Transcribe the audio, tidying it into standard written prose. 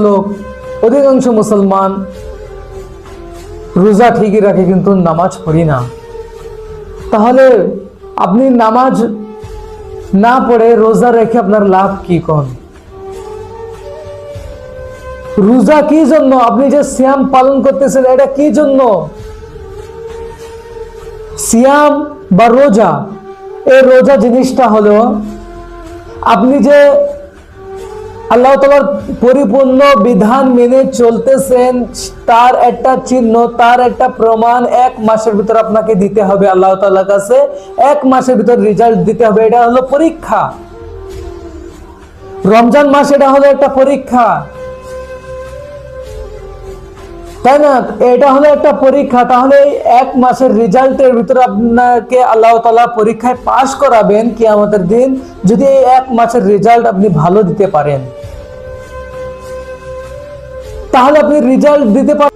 লোক অধিকাংশ মুসলমান রোজা ঠিকই রাখে কিন্তু নামাজ পড়ি না। তাহলে আপনি নামাজ না পড়ে রোজা রেখে আপনার লাভ কি? কোন রোজা কি জন্য? আপনি যে সিয়াম পালন করতেছেন এটা কি জন্য? সিয়াম বা রোজা, এই রোজা জিনিসটা হলো আপনি যে আল্লাহ তাআলার পরিপূর্ণ বিধান মেনে চলতেছেন তার একটা চিহ্ন, তার একটা প্রমাণ 1 মাসের ভিতর আপনাকে দিতে হবে আল্লাহ তাআলার কাছে। 1 মাসের ভিতর রেজাল্ট দিতে হবে। এটা হলো পরীক্ষা। রমজান মাস এটা হলো একটা পরীক্ষা, তাই না? এটা হলো একটা পরীক্ষা। তাহলে 1 মাসের রেজাল্টের ভিতরে আপনাকে আল্লাহ তাআলা পরীক্ষায় পাশ করাবেন কিয়ামতের দিন, যদি এই 1 মাসের রেজাল্ট আপনি ভালো দিতে পারেন, তাহলে আপনি রেজাল্ট দিতে পারেন।